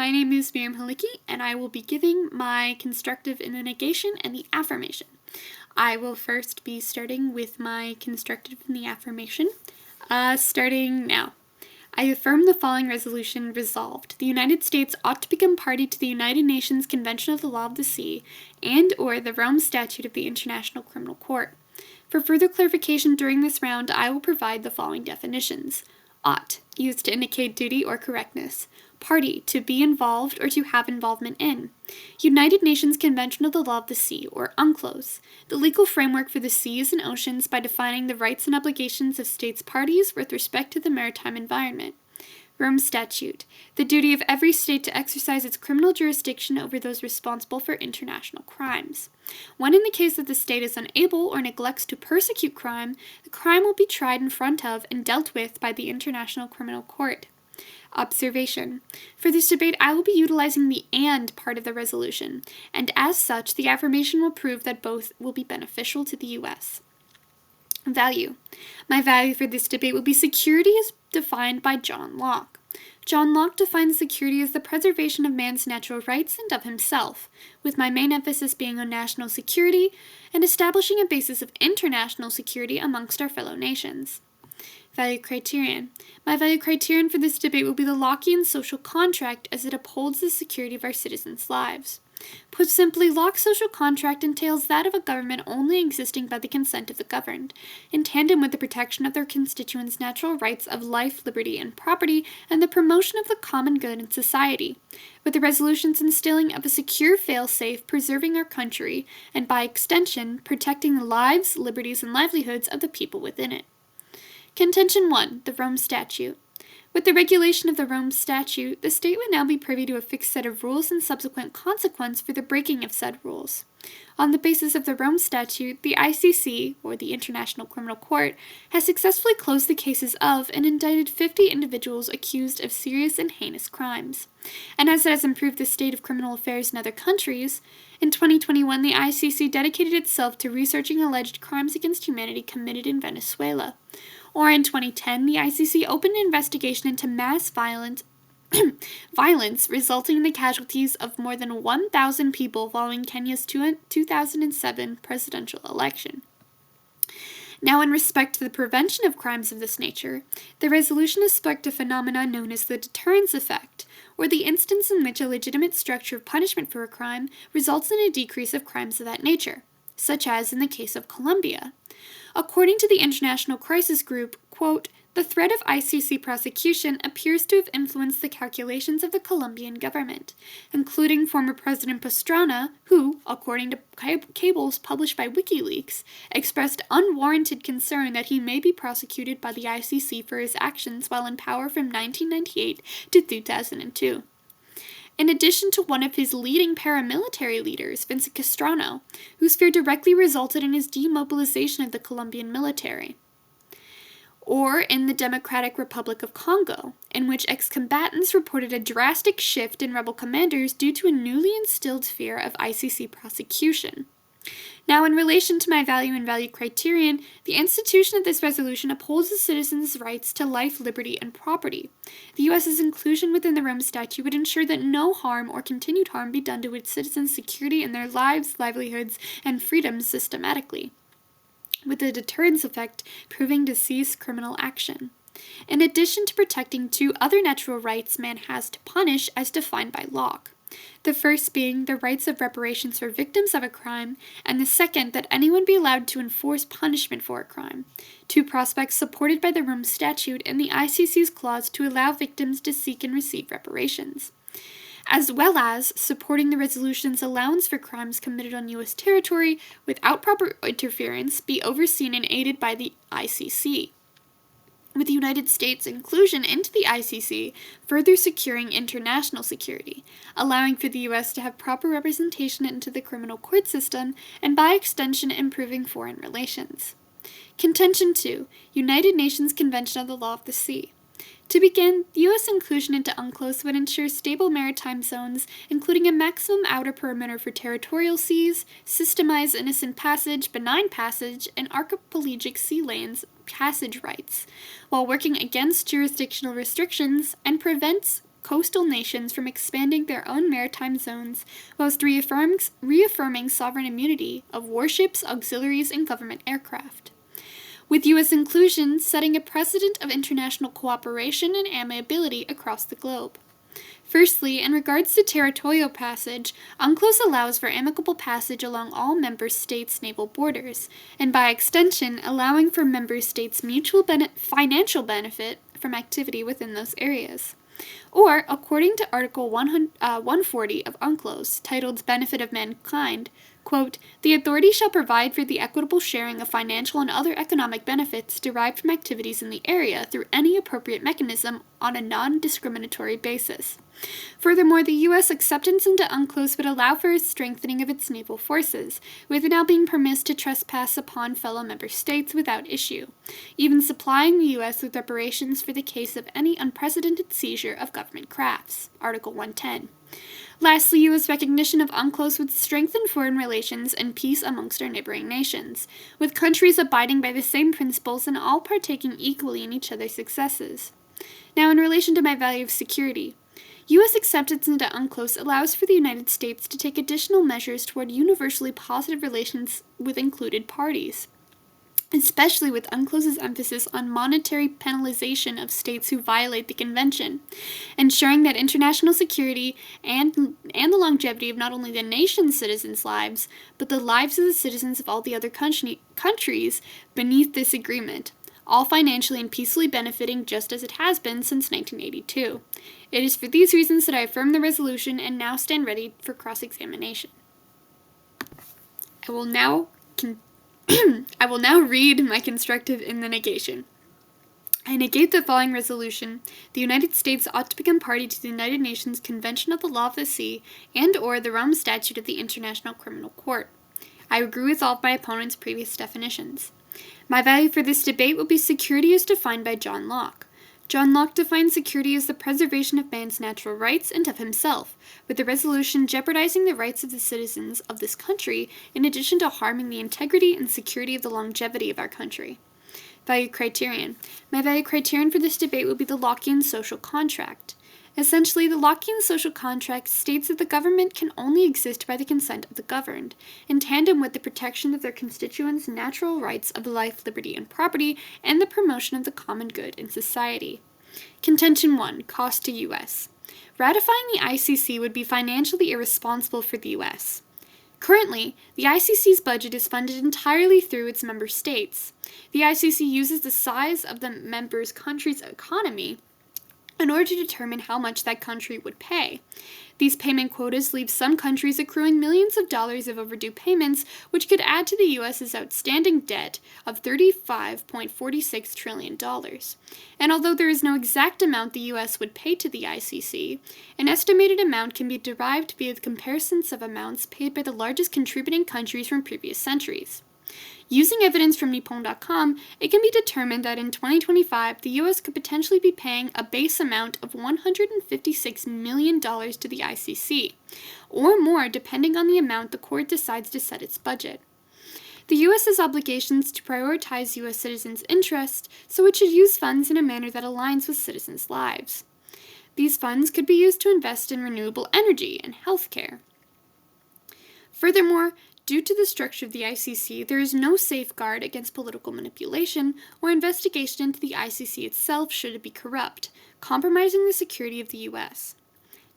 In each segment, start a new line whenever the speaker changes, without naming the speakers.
My name is Miriam Halicki, and I will be giving my constructive in the negation and the affirmation. I will first be starting with my constructive in the affirmation. Starting now. I affirm the following resolution resolved. The United States ought to become party to the United Nations Convention of the Law of the Sea and or the Rome Statute of the International Criminal Court. For further clarification during this round, I will provide the following definitions. Ought, used to indicate duty or correctness. Party, to be involved or to have involvement in. United Nations Convention of the Law of the Sea, or UNCLOS, the legal framework for the seas and oceans by defining the rights and obligations of states parties with respect to the maritime environment. Rome Statute, the duty of every state to exercise its criminal jurisdiction over those responsible for international crimes. When in the case that the state is unable or neglects to persecute crime, the crime will be tried in front of and dealt with by the International Criminal Court. Observation. For this debate, I will be utilizing the "and" part of the resolution, and as such, the affirmation will prove that both will be beneficial to the U.S. Value. My value for this debate will be security as defined by John Locke. John Locke defines security as the preservation of man's natural rights and of himself, with my main emphasis being on national security and establishing a basis of international security amongst our fellow nations. Value criterion. My value criterion for this debate will be the Lockean social contract as it upholds the security of our citizens' lives. Put simply, Locke's social contract entails that of a government only existing by the consent of the governed, in tandem with the protection of their constituents' natural rights of life, liberty, and property, and the promotion of the common good in society, with the resolution's instilling of a secure fail-safe preserving our country, and by extension, protecting the lives, liberties, and livelihoods of the people within it. Contention 1. The Rome Statute. With the regulation of the Rome Statute, the state would now be privy to a fixed set of rules and subsequent consequence for the breaking of said rules. On the basis of the Rome Statute, the ICC, or the International Criminal Court, has successfully closed the cases of and indicted 50 individuals accused of serious and heinous crimes. And as it has improved the state of criminal affairs in other countries, in 2021 the ICC dedicated itself to researching alleged crimes against humanity committed in Venezuela. Or in 2010, the ICC opened an investigation into mass violence resulting in the casualties of more than 1,000 people following Kenya's 2007 presidential election. Now, in respect to the prevention of crimes of this nature, the resolution has sparked a phenomenon known as the deterrence effect, or the instance in which a legitimate structure of punishment for a crime results in a decrease of crimes of that nature, such as in the case of Colombia. According to the International Crisis Group, quote, the threat of ICC prosecution appears to have influenced the calculations of the Colombian government, including former President Pastrana, who, according to cables published by WikiLeaks, expressed unwarranted concern that he may be prosecuted by the ICC for his actions while in power from 1998 to 2002. In addition to one of his leading paramilitary leaders, Vincent Castrano, whose fear directly resulted in his demobilization of the Colombian military. Or in the Democratic Republic of Congo, in which ex-combatants reported a drastic shift in rebel commanders due to a newly instilled fear of ICC prosecution. Now, in relation to my value and value criterion, the institution of this resolution upholds the citizens' rights to life, liberty, and property. The U.S.'s inclusion within the Rome Statute would ensure that no harm or continued harm be done to its citizens' security in their lives, livelihoods, and freedoms systematically, with the deterrence effect proving to cease criminal action. In addition to protecting two other natural rights man has to punish as defined by Locke. The first being the rights of reparations for victims of a crime, and the second that anyone be allowed to enforce punishment for a crime, two prospects supported by the Rome Statute and the ICC's clause to allow victims to seek and receive reparations, as well as supporting the resolution's allowance for crimes committed on U.S. territory without proper interference be overseen and aided by the ICC, with the United States' inclusion into the ICC further securing international security, allowing for the U.S. to have proper representation into the criminal court system, and by extension improving foreign relations. Contention 2. United Nations Convention of the Law of the Sea. To begin, the U.S. inclusion into UNCLOS would ensure stable maritime zones, including a maximum outer perimeter for territorial seas, systemized innocent passage, benign passage, and archipelagic sea lanes passage rights, while working against jurisdictional restrictions and prevents coastal nations from expanding their own maritime zones, whilst reaffirming sovereign immunity of warships, auxiliaries, and government aircraft. With U.S. inclusion setting a precedent of international cooperation and amiability across the globe. Firstly, in regards to territorial passage, UNCLOS allows for amicable passage along all member states' naval borders, and by extension, allowing for member states' mutual financial benefit from activity within those areas. Or, according to Article 140 of UNCLOS, titled Benefit of Mankind, quote, "The authority shall provide for the equitable sharing of financial and other economic benefits derived from activities in the area through any appropriate mechanism on a non-discriminatory basis." Furthermore, the U.S. acceptance into UNCLOS would allow for a strengthening of its naval forces, with it now being permitted to trespass upon fellow member states without issue, even supplying the U.S. with reparations for the case of any unprecedented seizure of government crafts. Article 110. Lastly, U.S. recognition of UNCLOS would strengthen foreign relations and peace amongst our neighboring nations, with countries abiding by the same principles and all partaking equally in each other's successes. Now, in relation to my value of security, U.S. acceptance into UNCLOS allows for the United States to take additional measures toward universally positive relations with included parties, especially with UNCLOS's emphasis on monetary penalization of states who violate the convention, ensuring that international security and the longevity of not only the nation's citizens' lives, but the lives of the citizens of all the other countries beneath this agreement, all financially and peacefully benefiting just as it has been since 1982. It is for these reasons that I affirm the resolution and now stand ready for cross-examination. I will now read my constructive in the negation. I negate the following resolution. The United States ought to become party to the United Nations Convention of the Law of the Sea and or the Rome Statute of the International Criminal Court. I agree with all of my opponent's previous definitions. My value for this debate will be security as defined by John Locke. John Locke defined security as the preservation of man's natural rights and of himself, with the resolution jeopardizing the rights of the citizens of this country in addition to harming the integrity and security of the longevity of our country. Value criterion. My value criterion for this debate will be the Lockean social contract. Essentially, the Lockean social contract states that the government can only exist by the consent of the governed, in tandem with the protection of their constituents' natural rights of life, liberty, and property, and the promotion of the common good in society. Contention 1. Cost to U.S. Ratifying the ICC would be financially irresponsible for the U.S. Currently, the ICC's budget is funded entirely through its member states. The ICC uses the size of the member's country's economy in order to determine how much that country would pay. These payment quotas leave some countries accruing millions of dollars of overdue payments, which could add to the U.S.'s outstanding debt of $35.46 trillion. And although there is no exact amount the U.S. would pay to the ICC, an estimated amount can be derived via the comparisons of amounts paid by the largest contributing countries from previous centuries. Using evidence from Nippon.com, it can be determined that in 2025, the U.S. could potentially be paying a base amount of $156 million to the ICC, or more depending on the amount the court decides to set its budget. The U.S. has obligations to prioritize U.S. citizens' interests, so it should use funds in a manner that aligns with citizens' lives. These funds could be used to invest in renewable energy and healthcare. Furthermore, due to the structure of the ICC, there is no safeguard against political manipulation or investigation into the ICC itself should it be corrupt, compromising the security of the U.S.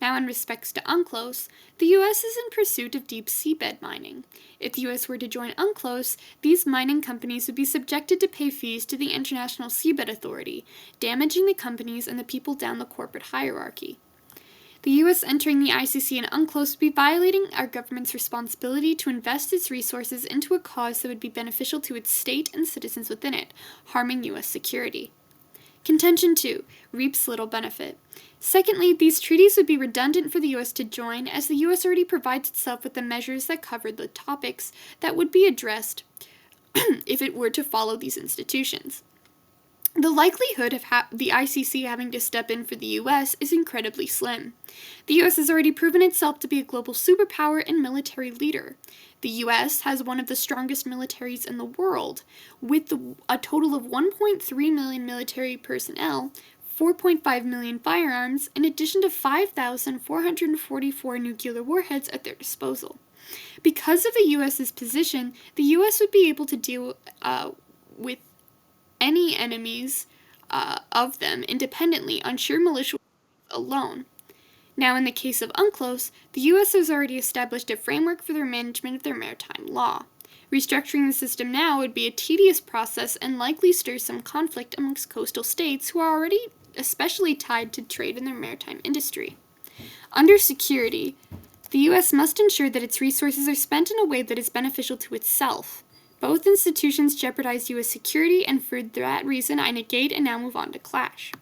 Now, in respects to UNCLOS, the U.S. is in pursuit of deep seabed mining. If the U.S. were to join UNCLOS, these mining companies would be subjected to pay fees to the International Seabed Authority, damaging the companies and the people down the corporate hierarchy. The U.S. entering the ICC and UNCLOS would be violating our government's responsibility to invest its resources into a cause that would be beneficial to its state and citizens within it, harming U.S. security. Contention 2. Reaps little benefit. Secondly, these treaties would be redundant for the U.S. to join, as the U.S. already provides itself with the measures that cover the topics that would be addressed if it were to follow these institutions. The likelihood of the ICC having to step in for the U.S. is incredibly slim. The U.S. has already proven itself to be a global superpower and military leader. The U.S. has one of the strongest militaries in the world, with a total of 1.3 million military personnel, 4.5 million firearms, in addition to 5,444 nuclear warheads at their disposal. Because of the U.S.'s position, the U.S. would be able to deal with any enemies of them independently on sheer militia alone. Now, in the case of UNCLOS, the U.S. has already established a framework for the management of their maritime law. Restructuring the system now would be a tedious process and likely stir some conflict amongst coastal states who are already especially tied to trade in their maritime industry. Under security, the U.S. must ensure that its resources are spent in a way that is beneficial to itself. Both institutions jeopardize U.S. security, and for that reason I negate and now move on to clash.